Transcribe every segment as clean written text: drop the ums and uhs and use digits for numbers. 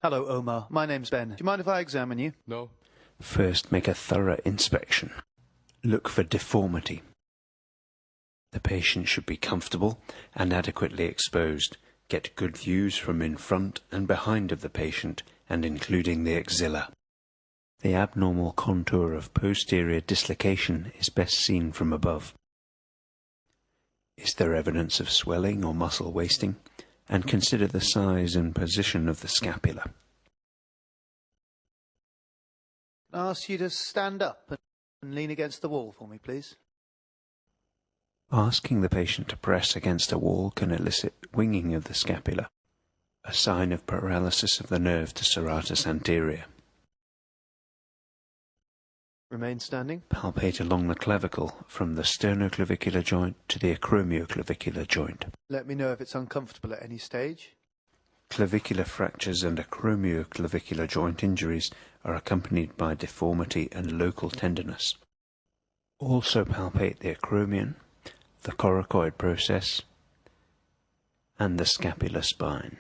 Hello, Omar. My name's Ben. Do you mind if I examine you? No. First, make a thorough inspection. Look for deformity. The patient should be comfortable and adequately exposed. Get good views from in front and behind of the patient, and including the axilla. The abnormal contour of posterior dislocation is best seen from above. Is there evidence of swelling or muscle wasting? And consider the size and position of the scapula. Can I ask you to stand up and lean against the wall for me, please? Asking the patient to press against a wall can elicit winging of the scapula, a sign of paralysis of the nerve to serratus anterior. Remain standing. Palpate along the clavicle from the sternoclavicular joint to the acromioclavicular joint. Let me know if it's uncomfortable at any stage. Clavicular fractures and acromioclavicular joint injuries are accompanied by deformity and local tenderness. Also palpate the acromion, the coracoid process, and the scapular spine.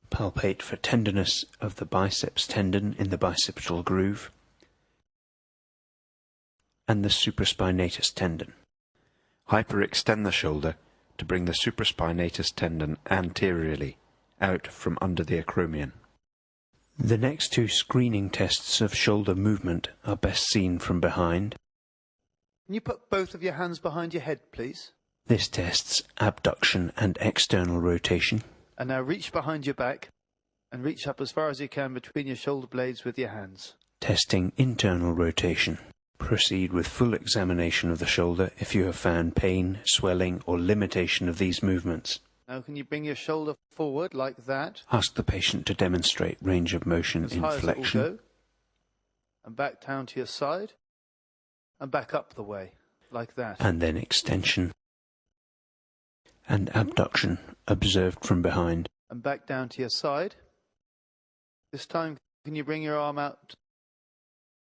Palpate for tenderness of the biceps tendon in the bicipital groove and the supraspinatus tendon. Hyperextend the shoulder to bring the supraspinatus tendon anteriorly out from under the acromion. The next two screening tests of shoulder movement are best seen from behind. Can you put both of your hands behind your head, please? This tests abduction and external rotation. And now reach behind your back and reach up as far as you can between your shoulder blades with your hands. Testing internal rotation. Proceed with full examination of the shoulder if you have found pain, swelling, or limitation of these movements. Now can you bring your shoulder forward like that? Ask the patient to demonstrate range of motion in high flexion. as it will go, and back down to your side, and back up the way, like that. And then extension and abduction observed from behind. And back down to your side. This time, can you bring your arm out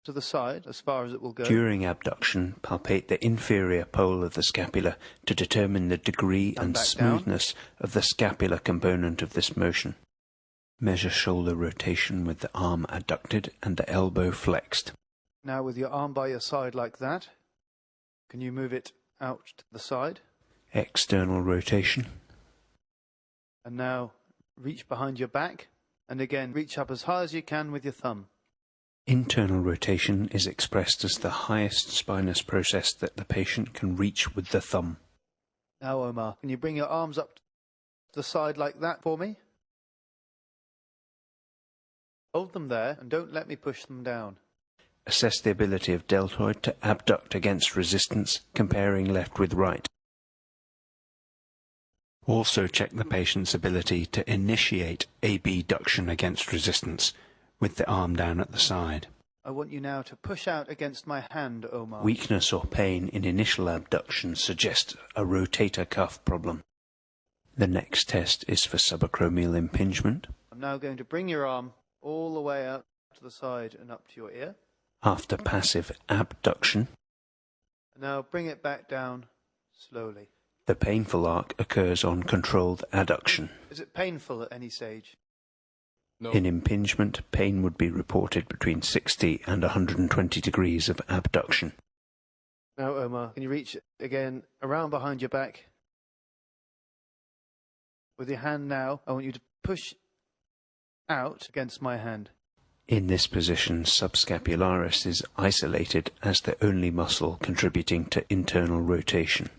to the side as far as it will go? During abduction, palpate the inferior pole of the scapula to determine the degree and smoothness of the scapular component of this motion. Measure shoulder rotation with the arm adducted and the elbow flexed. Now with your arm by your side like that, can you move it out to the side? External rotation. And now reach behind your back, and again reach up as high as you can with your thumb. Internal rotation is expressed as the highest spinous process that the patient can reach with the thumb. Now, Omar, can you bring your arms up to the side like that for me? Hold them there and don't let me push them down. Assess the ability of deltoid to abduct against resistance, comparing left with right. Also check the patient's ability to initiate abduction against resistance with the arm down at the side. I want you now to push out against my hand, Omar. Weakness or pain in initial abduction suggests a rotator cuff problem. The next test is for subacromial impingement. I'm now going to bring your arm all the way out to the side and up to your ear. After passive abduction, And now bring it back down slowly. the painful arc occurs on controlled adduction. Is it painful at any stage? No. In impingement, pain would be reported between 60 and 120 degrees of abduction. Now, Omar, can you reach again around behind your back? With your hand now, I want you to push out against my hand. In this position, subscapularis is isolated as the only muscle contributing to internal rotation.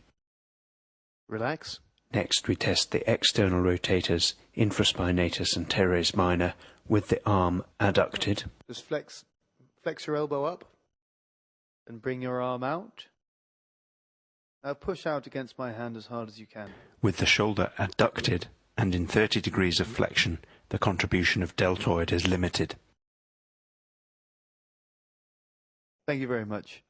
Relax. Next, we test the external rotators, infraspinatus and teres minor, with the arm adducted. Just flex your elbow up and bring your arm out. Now push out against my hand as hard as you can. With the shoulder adducted and in 30 degrees of flexion, the contribution of deltoid is limited. Thank you very much.